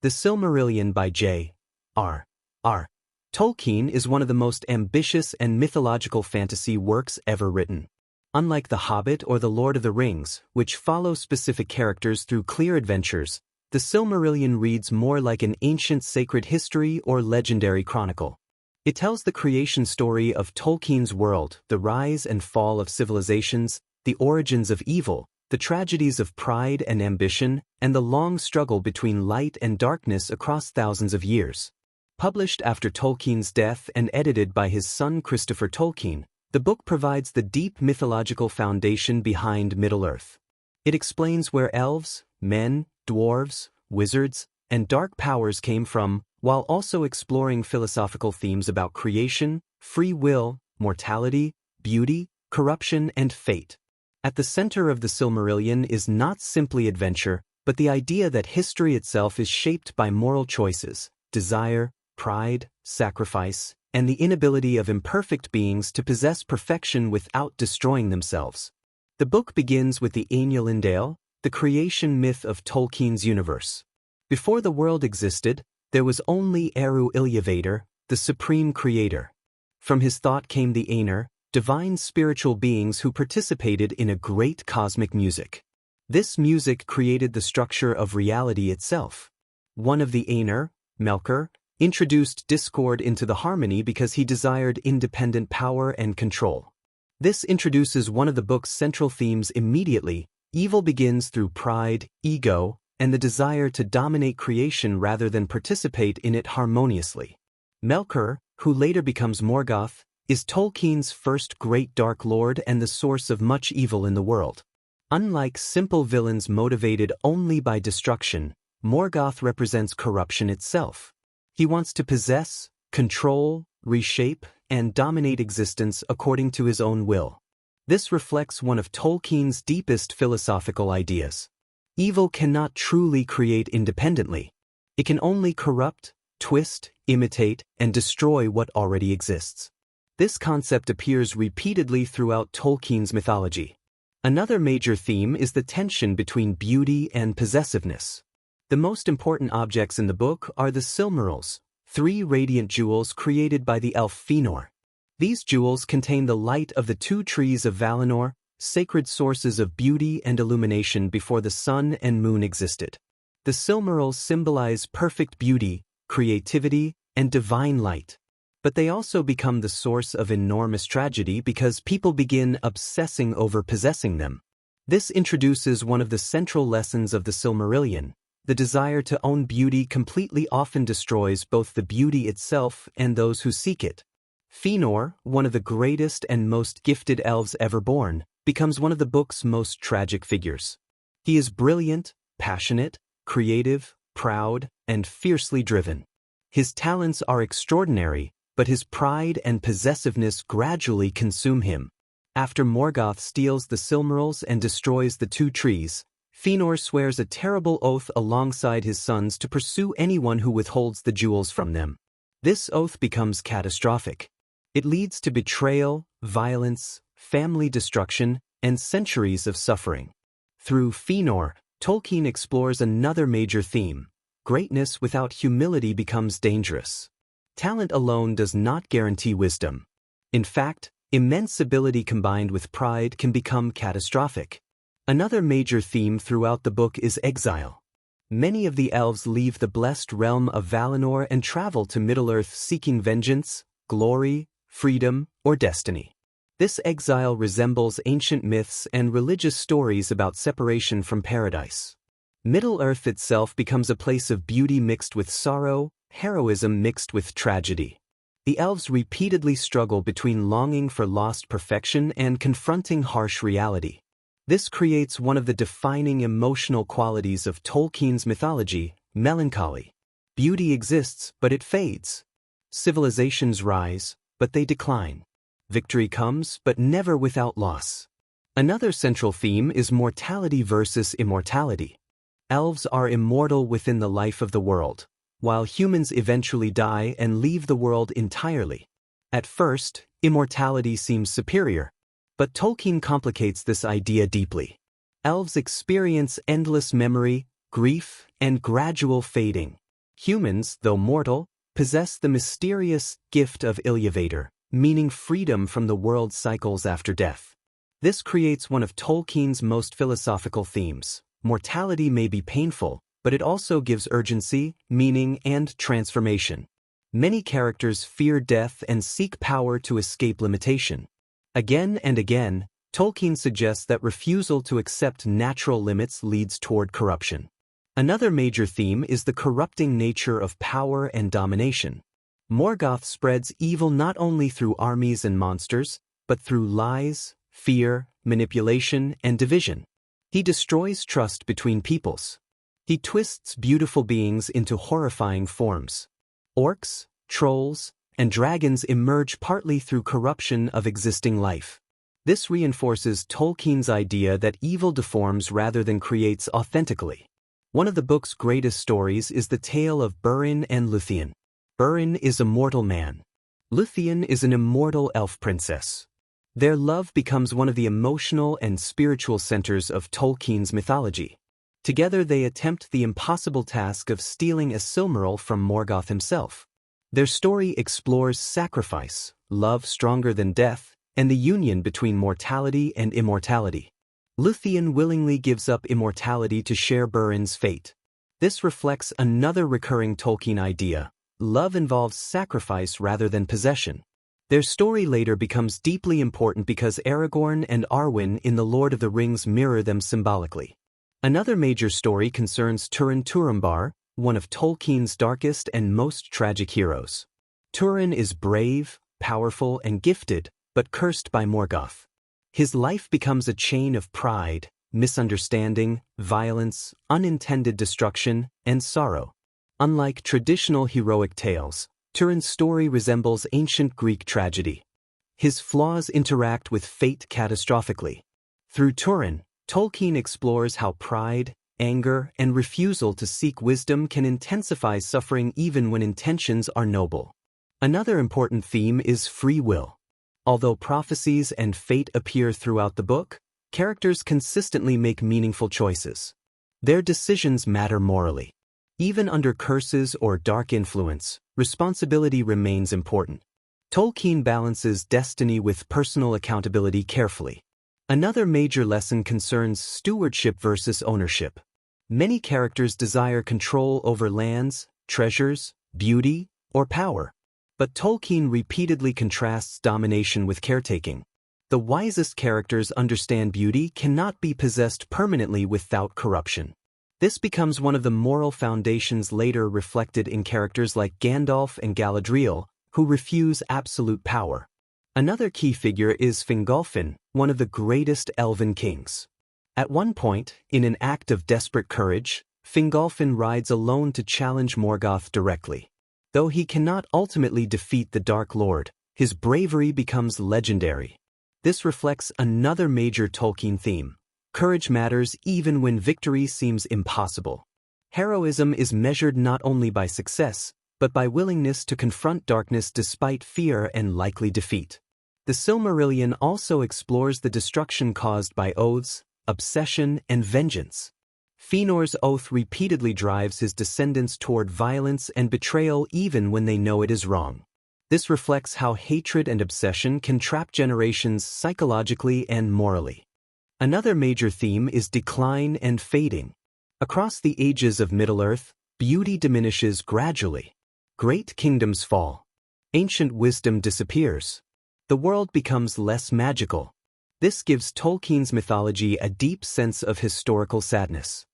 The Silmarillion by J.R.R. Tolkien is one of the most ambitious and mythological fantasy works ever written. Unlike The Hobbit or The Lord of the Rings, which follow specific characters through clear adventures, the Silmarillion reads more like an ancient sacred history or legendary chronicle. It tells the creation story of Tolkien's world, the rise and fall of civilizations, the origins of evil, the tragedies of pride and ambition, and the long struggle between light and darkness across thousands of years. Published after Tolkien's death and edited by his son Christopher Tolkien, the book provides the deep mythological foundation behind Middle-earth. It explains where elves, men, dwarves, wizards, and dark powers came from, while also exploring philosophical themes about creation, free will, mortality, beauty, corruption, and fate. At the center of the Silmarillion is not simply adventure, but the idea that history itself is shaped by moral choices, desire, pride, sacrifice, and the inability of imperfect beings to possess perfection without destroying themselves. The book begins with the Ainulindale, the creation myth of Tolkien's universe. Before the world existed, there was only Eru Iluvatar, the supreme creator. From his thought came the Ainur, divine spiritual beings who participated in a great cosmic music. This music created the structure of reality itself. One of the Ainur, Melkor, introduced discord into the harmony because he desired independent power and control. This introduces one of the book's central themes immediately. Evil begins through pride, ego, and the desire to dominate creation rather than participate in it harmoniously. Melkor, who later becomes Morgoth, is Tolkien's first great dark lord and the source of much evil in the world. Unlike simple villains motivated only by destruction, Morgoth represents corruption itself. He wants to possess, control, reshape, and dominate existence according to his own will. This reflects one of Tolkien's deepest philosophical ideas. Evil cannot truly create independently. It can only corrupt, twist, imitate, and destroy what already exists. This concept appears repeatedly throughout Tolkien's mythology. Another major theme is the tension between beauty and possessiveness. The most important objects in the book are the Silmarils, 3 radiant jewels created by the elf Fëanor. These jewels contain the light of the 2 trees of Valinor, sacred sources of beauty and illumination before the sun and moon existed. The Silmarils symbolize perfect beauty, creativity, and divine light. But they also become the source of enormous tragedy because people begin obsessing over possessing them. This introduces one of the central lessons of the Silmarillion. The desire to own beauty completely often destroys both the beauty itself and those who seek it. Fëanor, one of the greatest and most gifted elves ever born, becomes one of the book's most tragic figures. He is brilliant, passionate, creative, proud, and fiercely driven. His talents are extraordinary, but his pride and possessiveness gradually consume him. After Morgoth steals the Silmarils and destroys the 2 trees, Fëanor swears a terrible oath alongside his sons to pursue anyone who withholds the jewels from them. This oath becomes catastrophic. It leads to betrayal, violence, family destruction, and centuries of suffering. Through Fëanor, Tolkien explores another major theme. Greatness without humility becomes dangerous. Talent alone does not guarantee wisdom. In fact, immense ability combined with pride can become catastrophic. Another major theme throughout the book is exile. Many of the elves leave the blessed realm of Valinor and travel to Middle-earth seeking vengeance, glory, freedom, or destiny. This exile resembles ancient myths and religious stories about separation from paradise. Middle-earth itself becomes a place of beauty mixed with sorrow, heroism mixed with tragedy. The elves repeatedly struggle between longing for lost perfection and confronting harsh reality. This creates one of the defining emotional qualities of Tolkien's mythology, melancholy. Beauty exists, but it fades. Civilizations rise, but they decline. Victory comes, but never without loss. Another central theme is mortality versus immortality. Elves are immortal within the life of the world, while humans eventually die and leave the world entirely. At first, immortality seems superior, but Tolkien complicates this idea deeply. Elves experience endless memory, grief, and gradual fading. Humans, though mortal, possess the mysterious gift of Ilyavator, meaning freedom from the world's cycles after death. This creates one of Tolkien's most philosophical themes. Mortality may be painful, but it also gives urgency, meaning, and transformation. Many characters fear death and seek power to escape limitation. Again and again, Tolkien suggests that refusal to accept natural limits leads toward corruption. Another major theme is the corrupting nature of power and domination. Morgoth spreads evil not only through armies and monsters, but through lies, fear, manipulation, and division. He destroys trust between peoples. He twists beautiful beings into horrifying forms. Orcs, trolls, and dragons emerge partly through corruption of existing life. This reinforces Tolkien's idea that evil deforms rather than creates authentically. One of the book's greatest stories is the tale of Búrin and Luthien. Búrin is a mortal man. Luthien is an immortal elf princess. Their love becomes one of the emotional and spiritual centers of Tolkien's mythology. Together they attempt the impossible task of stealing a Silmaril from Morgoth himself. Their story explores sacrifice, love stronger than death, and the union between mortality and immortality. Luthien willingly gives up immortality to share Búrin's fate. This reflects another recurring Tolkien idea: love involves sacrifice rather than possession. Their story later becomes deeply important because Aragorn and Arwen in The Lord of the Rings mirror them symbolically. Another major story concerns Turin Turambar, one of Tolkien's darkest and most tragic heroes. Turin is brave, powerful, and gifted, but cursed by Morgoth. His life becomes a chain of pride, misunderstanding, violence, unintended destruction, and sorrow. Unlike traditional heroic tales, Turin's story resembles ancient Greek tragedy. His flaws interact with fate catastrophically. Through Turin, Tolkien explores how pride, anger, and refusal to seek wisdom can intensify suffering even when intentions are noble. Another important theme is free will. Although prophecies and fate appear throughout the book, characters consistently make meaningful choices. Their decisions matter morally. Even under curses or dark influence, responsibility remains important. Tolkien balances destiny with personal accountability carefully. Another major lesson concerns stewardship versus ownership. Many characters desire control over lands, treasures, beauty, or power. But Tolkien repeatedly contrasts domination with caretaking. The wisest characters understand beauty cannot be possessed permanently without corruption. This becomes one of the moral foundations later reflected in characters like Gandalf and Galadriel, who refuse absolute power. Another key figure is Fingolfin, one of the greatest elven kings. At one point, in an act of desperate courage, Fingolfin rides alone to challenge Morgoth directly. Though he cannot ultimately defeat the Dark Lord, his bravery becomes legendary. This reflects another major Tolkien theme: courage matters even when victory seems impossible. Heroism is measured not only by success, but by willingness to confront darkness despite fear and likely defeat. The Silmarillion also explores the destruction caused by oaths, obsession, and vengeance. Feanor's oath repeatedly drives his descendants toward violence and betrayal even when they know it is wrong. This reflects how hatred and obsession can trap generations psychologically and morally. Another major theme is decline and fading. Across the ages of Middle-earth, beauty diminishes gradually. Great kingdoms fall. Ancient wisdom disappears. The world becomes less magical. This gives Tolkien's mythology a deep sense of historical sadness.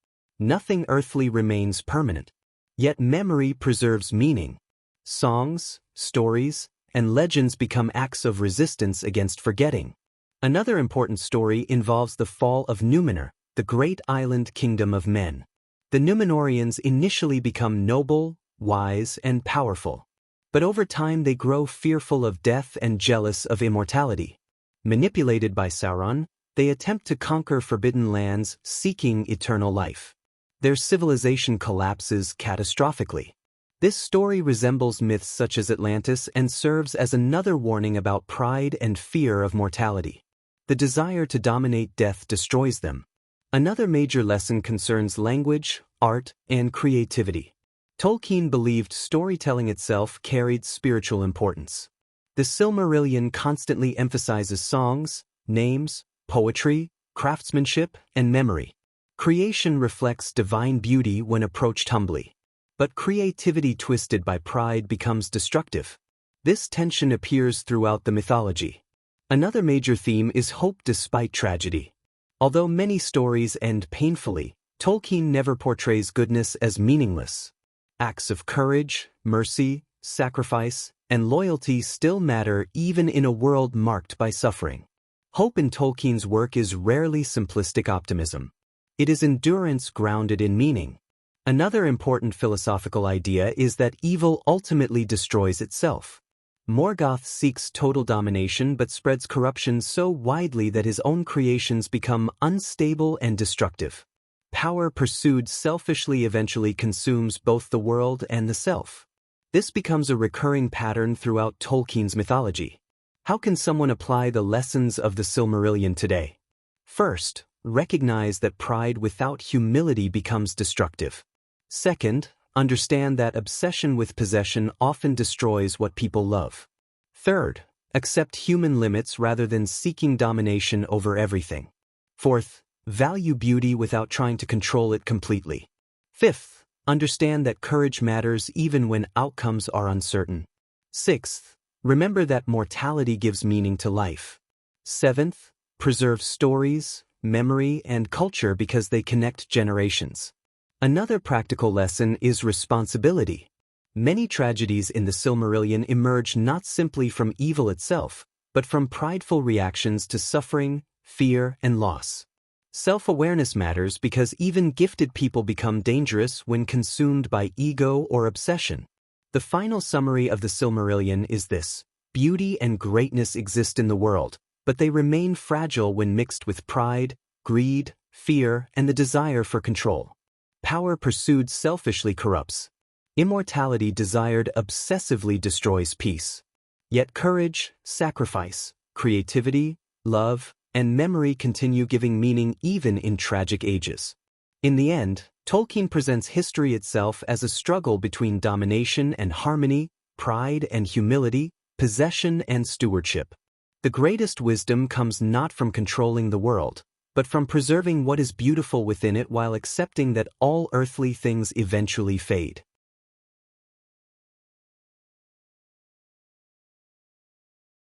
Nothing earthly remains permanent. Yet memory preserves meaning. Songs, stories, and legends become acts of resistance against forgetting. Another important story involves the fall of Numenor, the great island kingdom of men. The Númenóreans initially become noble, wise, and powerful. But over time they grow fearful of death and jealous of immortality. Manipulated by Sauron, they attempt to conquer forbidden lands, seeking eternal life. Their civilization collapses catastrophically. This story resembles myths such as Atlantis and serves as another warning about pride and fear of mortality. The desire to dominate death destroys them. Another major lesson concerns language, art, and creativity. Tolkien believed storytelling itself carried spiritual importance. The Silmarillion constantly emphasizes songs, names, poetry, craftsmanship, and memory. Creation reflects divine beauty when approached humbly. But creativity twisted by pride becomes destructive. This tension appears throughout the mythology. Another major theme is hope despite tragedy. Although many stories end painfully, Tolkien never portrays goodness as meaningless. Acts of courage, mercy, sacrifice, and loyalty still matter even in a world marked by suffering. Hope in Tolkien's work is rarely simplistic optimism. It is endurance grounded in meaning. Another important philosophical idea is that evil ultimately destroys itself. Morgoth seeks total domination but spreads corruption so widely that his own creations become unstable and destructive. Power pursued selfishly eventually consumes both the world and the self. This becomes a recurring pattern throughout Tolkien's mythology. How can someone apply the lessons of the Silmarillion today? First, recognize that pride without humility becomes destructive. Second, understand that obsession with possession often destroys what people love. Third, accept human limits rather than seeking domination over everything. Fourth, value beauty without trying to control it completely. Fifth, understand that courage matters even when outcomes are uncertain. Sixth, remember that mortality gives meaning to life. Seventh, preserve stories, memory, and culture because they connect generations. Another practical lesson is responsibility. Many tragedies in the Silmarillion emerge not simply from evil itself, but from prideful reactions to suffering, fear, and loss. Self-awareness matters because even gifted people become dangerous when consumed by ego or obsession. The final summary of the Silmarillion is this: beauty and greatness exist in the world, but they remain fragile when mixed with pride, greed, fear, and the desire for control. Power pursued selfishly corrupts. Immortality desired obsessively destroys peace. Yet courage, sacrifice, creativity, love, and memory continue giving meaning even in tragic ages. In the end, Tolkien presents history itself as a struggle between domination and harmony, pride and humility, possession and stewardship. The greatest wisdom comes not from controlling the world, but from preserving what is beautiful within it while accepting that all earthly things eventually fade.